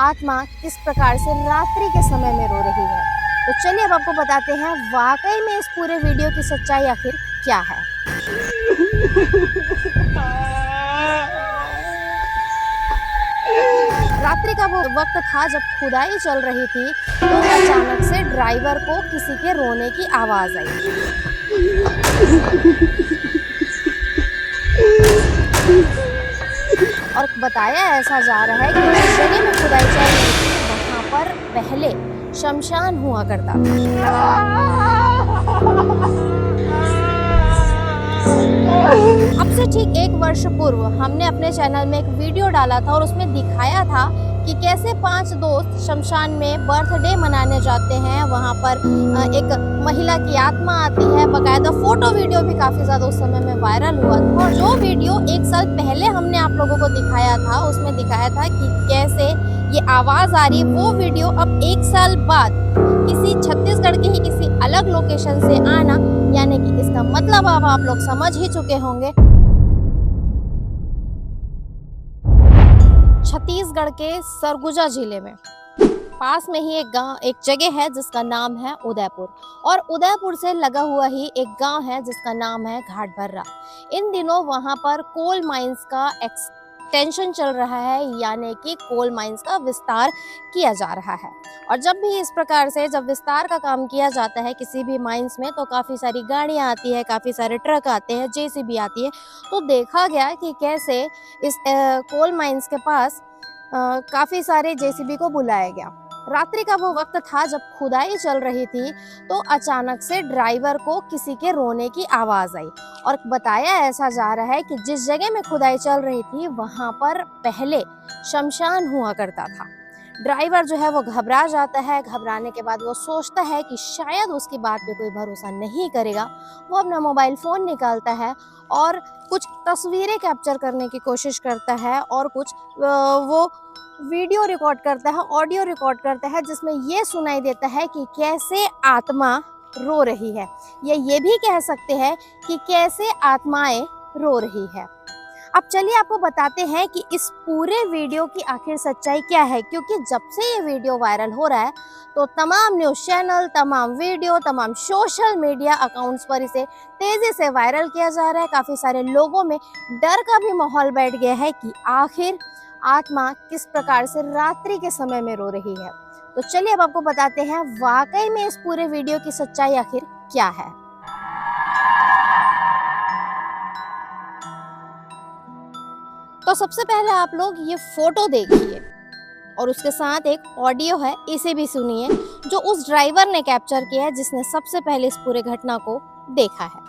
आत्मा किस प्रकार से रात्रि के समय में रो रही है। तो चलिए अब आपको बताते हैं वाकई में इस पूरे वीडियो की सच्चाई आखिर क्या है। रात्रि का वो वक्त था जब खुदाई चल रही थी, तो अचानक से ड्राइवर को किसी के रोने की आवाज आई। और बताया ऐसा जा रहा है कि जिस जगह में खुदाई चल रही थी वहां पर पहले शमशान हुआ करता था। अब से ठीक 1 वर्ष पूर्व हमने अपने चैनल में एक वीडियो डाला था और उसमें दिखाया था कि कैसे 5 दोस्त शमशान में बर्थडे मनाने जाते हैं। वहां पर एक महिला की आत्मा आती है। बकायदा फोटो वीडियो भी काफी ज्यादा उस समय में वायरल हुआ था। और जो वीडियो 1 साल पहले हमने आप लोगों को दिखाया था, उसमें दिखाया था कि कैसे ये आवाज आ रही, वो वीडियो अब 1 साल बाद किसी छत्तीसगढ़ के ही किसी अलग लोकेशन से आना, यानी कि इसका मतलब अब आप लोग समझ ही चुके होंगे। छत्तीसगढ़ के सरगुजा जिले में पास में ही एक जगह है जिसका नाम है उदयपुर, और उदयपुर से लगा हुआ ही एक गांव है जिसका नाम है घाटभर्रा। इन दिनों वहां पर कोल माइंस का एक्सटेंशन चल रहा है, यानी कि कोल माइंस का विस्तार किया जा रहा है। और जब भी इस प्रकार से जब विस्तार का काम किया जाता है किसी भी माइंस में, तो काफ़ी सारी गाड़ियाँ आती है, काफ़ी सारे ट्रक आते हैं, जेसीबी आती है। तो देखा गया कि कैसे इस कोल माइंस के पास काफ़ी सारे जेसीबी को बुलाया गया। रात्रि का वो वक्त था जब खुदाई चल रही थी, तो अचानक से ड्राइवर को किसी के रोने की आवाज़ आई। और बताया ऐसा जा रहा है कि जिस जगह में खुदाई चल रही थी वहाँ पर पहले शमशान हुआ करता था। ड्राइवर जो है वो घबरा जाता है। घबराने के बाद वो सोचता है कि शायद उसकी बात पे कोई भरोसा नहीं करेगा। वो अपना मोबाइल फ़ोन निकालता है और कुछ तस्वीरें कैप्चर करने की कोशिश करता है, और कुछ वो वीडियो रिकॉर्ड करता है, ऑडियो रिकॉर्ड करता है, जिसमें ये सुनाई देता है कि कैसे आत्मा रो रही है, या ये भी कह सकते हैं कि कैसे आत्माएं रो रही है। अब चलिए आपको बताते हैं कि इस पूरे वीडियो की आखिर सच्चाई क्या है, क्योंकि जब से ये वीडियो वायरल हो रहा है तो तमाम न्यूज़ चैनल, तमाम वीडियो, तमाम सोशल मीडिया अकाउंट्स पर इसे तेज़ी से वायरल किया जा रहा है। काफ़ी सारे लोगों में डर का भी माहौल बैठ गया है कि आखिर आत्मा किस प्रकार से रात्रि के समय में रो रही है। तो चलिए अब आपको बताते हैं वाकई में इस पूरे वीडियो की सच्चाई आखिर क्या है। तो सबसे पहले आप लोग ये फोटो देखिए और उसके साथ एक ऑडियो है, इसे भी सुनिए, जो उस ड्राइवर ने कैप्चर किया है जिसने सबसे पहले इस पूरे घटना को देखा है।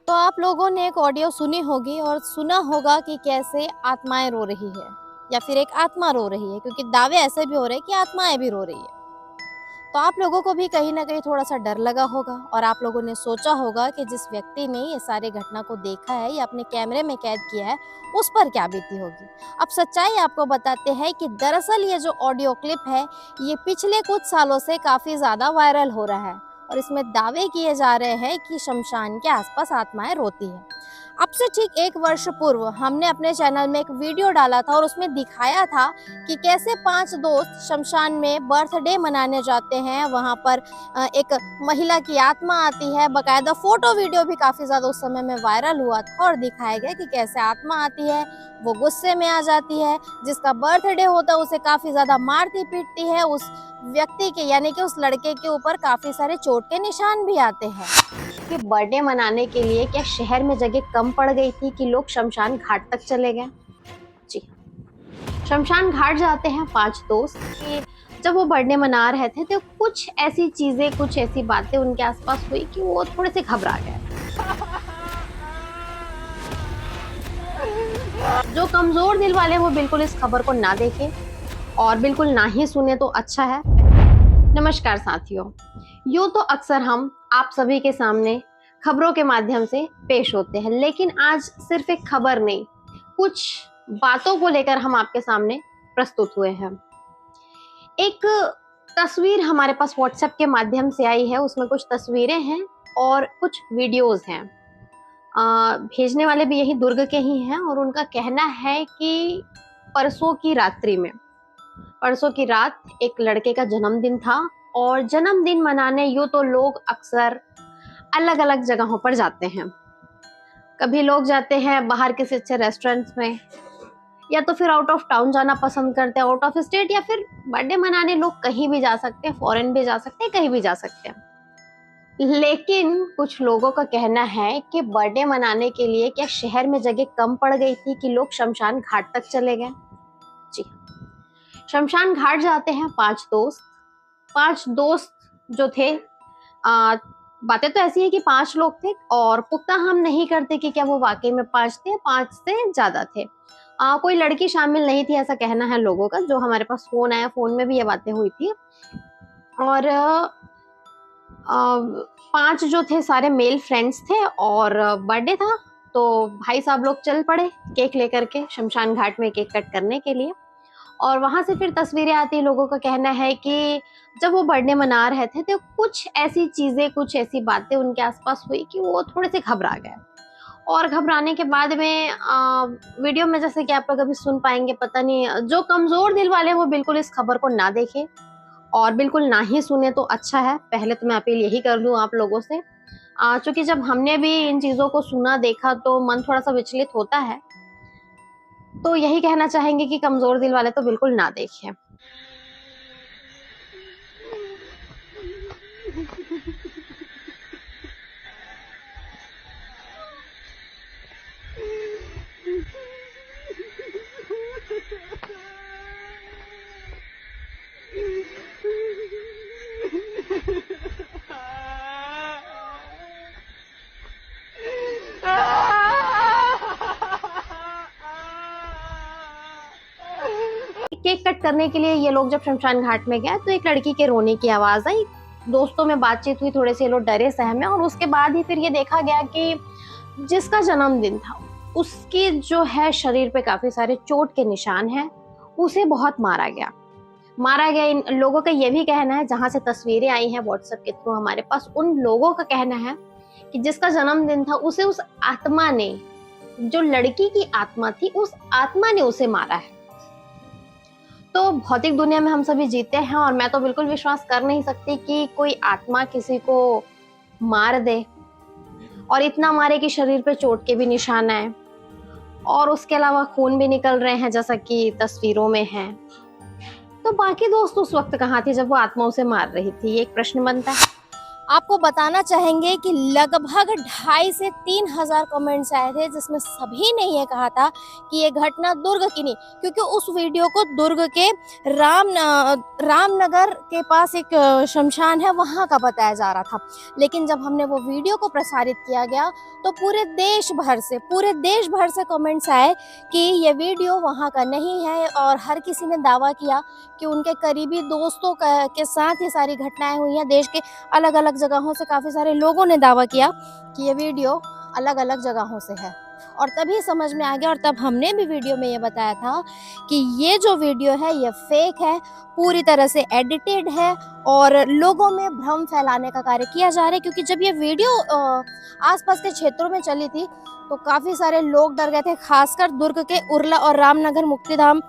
तो आप लोगों ने एक ऑडियो सुनी होगी और सुना होगा कि कैसे आत्माएं रो रही है, या फिर एक आत्मा रो रही है, क्योंकि दावे ऐसे भी हो रहे हैं कि आत्माएं भी रो रही है। तो आप लोगों को भी कहीं ना कहीं थोड़ा सा डर लगा होगा, और आप लोगों ने सोचा होगा कि जिस व्यक्ति ने ये सारे घटना को देखा है या अपने कैमरे में कैद किया है उस पर क्या बीती होगी। अब सच्चाई आपको बताते हैं कि दरअसल ये जो ऑडियो क्लिप है ये पिछले कुछ सालों से काफ़ी ज़्यादा वायरल हो रहा है, और इसमें दावे किए जा रहे हैं कि शमशान के आसपास आत्माएं रोती हैं। अब से ठीक 1 वर्ष पूर्व हमने अपने चैनल में एक वीडियो डाला था और उसमें दिखाया था कि कैसे 5 दोस्त शमशान में बर्थडे मनाने जाते हैं। वहां पर एक महिला की आत्मा आती है। बकायदा फोटो वीडियो भी काफ़ी ज़्यादा उस समय में वायरल हुआ था, और दिखाया गया कि कैसे आत्मा आती है, वो गुस्से में आ जाती है, जिसका बर्थडे होता है उसे काफ़ी ज़्यादा मारती पीटती है। उस व्यक्ति के यानी कि उस लड़के के ऊपर काफ़ी सारे चोट के निशान भी आते हैं। कि बर्थडे मनाने के लिए क्या शहर में जगह कम पड़ गई थी कि लोग शमशान घाट तक चले गए? जी, शमशान घाट जाते हैं 5 दोस्त। कि जब वो बर्थडे मना रहे थे तो कुछ ऐसी चीजें, कुछ ऐसी बातें उनके आसपास हुई कि वो थोड़े से घबरा गए। जो कमजोर दिल वाले वो बिल्कुल इस खबर को ना देखें और बिल्कुल ना ही सुने तो अच्छा है। नमस्कार साथियों, यूँ तो अक्सर हम आप सभी के सामने खबरों के माध्यम से पेश होते हैं, लेकिन आज सिर्फ एक खबर नहीं, कुछ बातों को लेकर हम आपके सामने प्रस्तुत हुए हैं। एक तस्वीर हमारे पास व्हाट्सएप के माध्यम से आई है, उसमें कुछ तस्वीरें हैं और कुछ वीडियोस हैं। भेजने वाले भी यही दुर्ग के ही हैं और उनका कहना है कि परसों की रात एक लड़के का जन्मदिन था और जन्मदिन मनाने यूं तो लोग अक्सर अलग अलग जगहों पर जाते हैं। कभी लोग जाते हैं बाहर किसी अच्छे रेस्टोरेंट्स में, या तो फिर आउट ऑफ टाउन जाना पसंद करते हैं, आउट ऑफ स्टेट, या फिर बर्थडे मनाने लोग कहीं भी जा सकते हैं, फॉरेन भी जा सकते हैं, कहीं भी जा सकते हैं। लेकिन कुछ लोगों का कहना है कि बर्थडे मनाने के लिए क्या शहर में जगह कम पड़ गई थी कि लोग शमशान घाट तक चले गए। जी, शमशान घाट जाते हैं पांच दोस्त जो थे। बातें तो ऐसी है कि 5 लोग थे और पुख्ता हम नहीं करते कि क्या वो वाकई में 5 थे, 5 से ज्यादा थे। कोई लड़की शामिल नहीं थी, ऐसा कहना है लोगों का। जो हमारे पास फोन आया, फोन में भी ये बातें हुई थी। और 5 जो थे सारे मेल फ्रेंड्स थे और बर्थडे था, तो भाई साहब लोग चल पड़े केक लेकर के शमशान घाट में केक कट करने के लिए। और वहां से फिर तस्वीरें आती। लोगों का कहना है कि जब वो बर्थडे मना रहे थे तो कुछ ऐसी चीजें, कुछ ऐसी बातें उनके आसपास हुई कि वो थोड़े से घबरा गए। और घबराने के बाद में वीडियो में जैसे कि आप लोग अभी सुन पाएंगे, पता नहीं, जो कमजोर दिल वाले वो बिल्कुल इस खबर को ना देखें और बिल्कुल ना ही सुने तो अच्छा है। पहले तो मैं अपील यही कर लूँ आप लोगों से, क्योंकि जब हमने भी इन चीजों को सुना, देखा, तो मन थोड़ा सा विचलित होता है। तो यही कहना चाहेंगे कि कमजोर दिल वाले तो बिल्कुल ना देखें। केक कट करने के लिए ये लोग जब शमशान घाट में गए तो एक लड़की के रोने की आवाज आई। दोस्तों में बातचीत हुई, थोड़े से लोग डरे सहमे, और उसके बाद ही फिर ये देखा गया कि जिसका जन्मदिन था उसके जो है शरीर पे काफी सारे चोट के निशान हैं। उसे बहुत मारा गया। इन लोगों का ये भी कहना है, जहां से तस्वीरें आई हैं व्हाट्सएप के थ्रू हमारे पास, उन लोगों का कहना है कि जिसका जन्मदिन था उसे उस आत्मा ने, जो लड़की की आत्मा थी, उस आत्मा ने उसे मारा है। तो भौतिक दुनिया में हम सभी जीते हैं और मैं तो बिल्कुल विश्वास कर नहीं सकती कि कोई आत्मा किसी को मार दे, और इतना मारे कि शरीर पे चोट के भी निशान आए और उसके अलावा खून भी निकल रहे हैं जैसा कि तस्वीरों में है। तो बाकी दोस्त उस वक्त कहाँ थे जब वो आत्मा उसे मार रही थी, ये एक प्रश्न बनता है। आपको बताना चाहेंगे कि लगभग 2,500 से 3,000 कमेंट्स आए थे, जिसमें सभी ने ये कहा था कि ये घटना दुर्ग की नहीं, क्योंकि उस वीडियो को दुर्ग के रामनगर के पास एक शमशान है वहाँ का बताया जा रहा था। लेकिन जब हमने वो वीडियो को प्रसारित किया गया तो पूरे देश भर से कमेंट्स आए कि ये वीडियो वहाँ का नहीं है, और हर किसी ने दावा किया कि उनके करीबी दोस्तों के साथ ये सारी घटनाएं हुई हैं। देश के अलग अलग जगहों से काफ़ी सारे लोगों ने दावा किया कि ये वीडियो अलग अलग जगहों से है, और तभी समझ में आ गया। और तब हमने भी वीडियो में ये बताया था कि ये जो वीडियो है ये फेक है, पूरी तरह से एडिटेड है और लोगों में भ्रम फैलाने का कार्य किया जा रहा है। क्योंकि जब ये वीडियो आसपास के क्षेत्रों में चली थी तो काफ़ी सारे लोग डर गए थे, खासकर दुर्ग के उरला और रामनगर मुक्तिधाम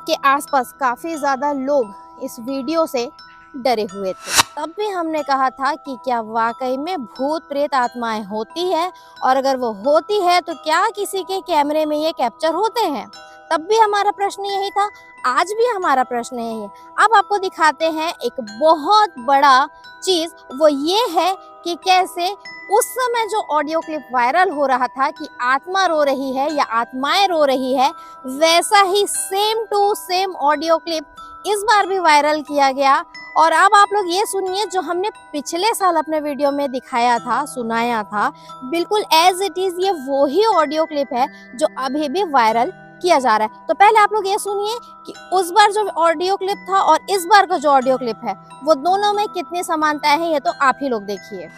के आसपास काफ़ी ज़्यादा लोग इस वीडियो से डरे हुए थे। तब भी हमने कहा था कि क्या वाकई में भूत प्रेत आत्माएं होती है, और अगर वो होती है तो क्या किसी के कैमरे में ये कैप्चर होते हैं। तब भी हमारा प्रश्न यही था, आज भी हमारा प्रश्न यही है। अब आपको दिखाते हैं एक बहुत बड़ा चीज, वो ये है कि कैसे उस समय जो ऑडियो क्लिप वायरल हो रहा था कि आत्मा रो रही है या आत्माएं रो रही है, वैसा ही same to same audio clip इस बार भी वायरल किया गया। और अब आप लोग ये सुनिए, जो हमने पिछले साल अपने वीडियो में दिखाया था, सुनाया था, बिल्कुल एज इट इज ये वो ही ऑडियो क्लिप है जो अभी भी वायरल किया जा रहा है। तो पहले आप लोग ये सुनिए कि उस बार जो ऑडियो क्लिप था और इस बार का जो ऑडियो क्लिप है वो दोनों में कितनी समानताएं हैं, ये तो आप ही लोग देखिए।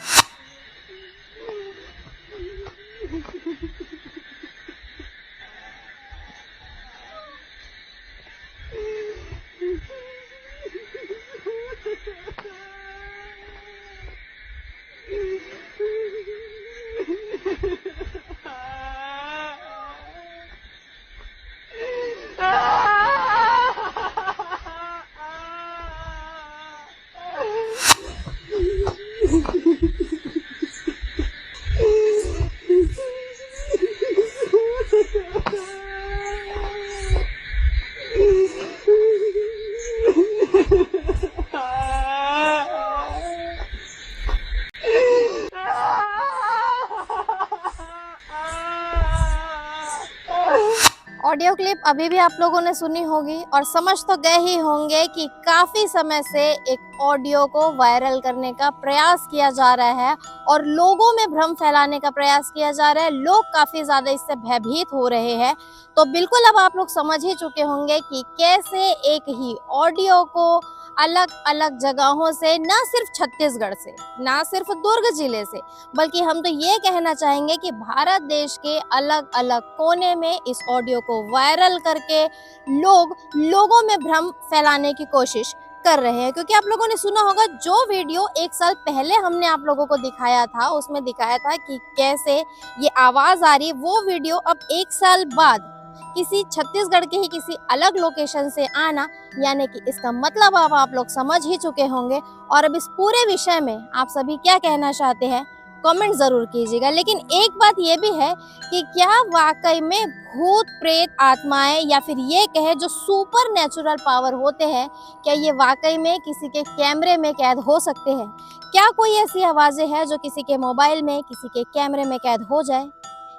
ऑडियो क्लिप अभी भी आप लोगों ने सुनी होगी और समझ तो गए ही होंगे कि काफ़ी समय से एक ऑडियो को वायरल करने का प्रयास किया जा रहा है और लोगों में भ्रम फैलाने का प्रयास किया जा रहा है। लोग काफ़ी ज़्यादा इससे भयभीत हो रहे हैं। तो बिल्कुल अब आप लोग समझ ही चुके होंगे कि कैसे एक ही ऑडियो को अलग अलग जगहों से, ना सिर्फ छत्तीसगढ़ से, ना सिर्फ दुर्ग जिले से, बल्कि हम तो ये कहना चाहेंगे कि भारत देश के अलग अलग कोने में इस ऑडियो को वायरल करके लोगों में भ्रम फैलाने की कोशिश कर रहे हैं। क्योंकि आप लोगों ने सुना होगा, जो वीडियो 1 साल पहले हमने आप लोगों को दिखाया था, उसमें दिखाया था कि कैसे ये आवाज आ रही है, वो वीडियो अब 1 साल बाद किसी छत्तीसगढ़ के ही किसी अलग लोकेशन से आना, यानी कि इसका मतलब अब आप लोग समझ ही चुके होंगे। और अब इस पूरे विषय में आप सभी क्या कहना चाहते हैं, कमेंट जरूर कीजिएगा। लेकिन एक बात ये भी है कि क्या वाकई में भूत प्रेत आत्माएं या फिर ये कहे जो सुपर नेचुरल पावर होते हैं, क्या ये वाकई में किसी के कैमरे में कैद हो सकते हैं? क्या कोई ऐसी आवाजें हैं जो किसी के मोबाइल में, किसी के कैमरे में कैद हो जाए?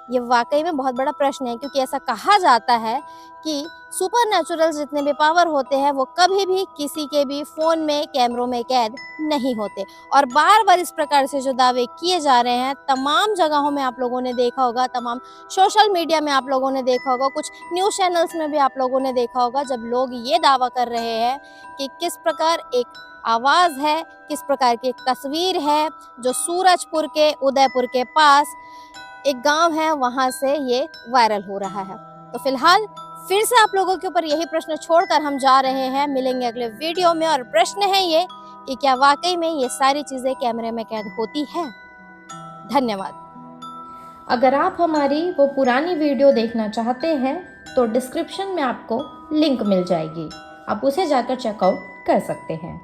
ये वाकई में बहुत बड़ा प्रश्न है, क्योंकि ऐसा कहा जाता है कि सुपर नेचुरल जितने भी पावर होते हैं वो कभी भी किसी के भी फ़ोन में, कैमरों में कैद नहीं होते। और बार बार इस प्रकार से जो दावे किए जा रहे हैं, तमाम जगहों में आप लोगों ने देखा होगा, तमाम सोशल मीडिया में आप लोगों ने देखा होगा, कुछ न्यूज़ चैनल्स में भी आप लोगों ने देखा होगा, जब लोग ये दावा कर रहे हैं कि किस प्रकार एक आवाज़ है, किस प्रकार की एक तस्वीर है जो सूरजपुर के उदयपुर के पास एक गांव है, वहां से ये वायरल हो रहा है। तो फिलहाल फिर से आप लोगों के ऊपर यही प्रश्न छोड़कर हम जा रहे हैं। मिलेंगे अगले वीडियो में, और प्रश्न है ये कि क्या वाकई में ये सारी चीजें कैमरे में कैद होती है? धन्यवाद। अगर आप हमारी वो पुरानी वीडियो देखना चाहते हैं तो डिस्क्रिप्शन में आपको लिंक मिल जाएगी, आप उसे जाकर चेकआउट कर सकते हैं।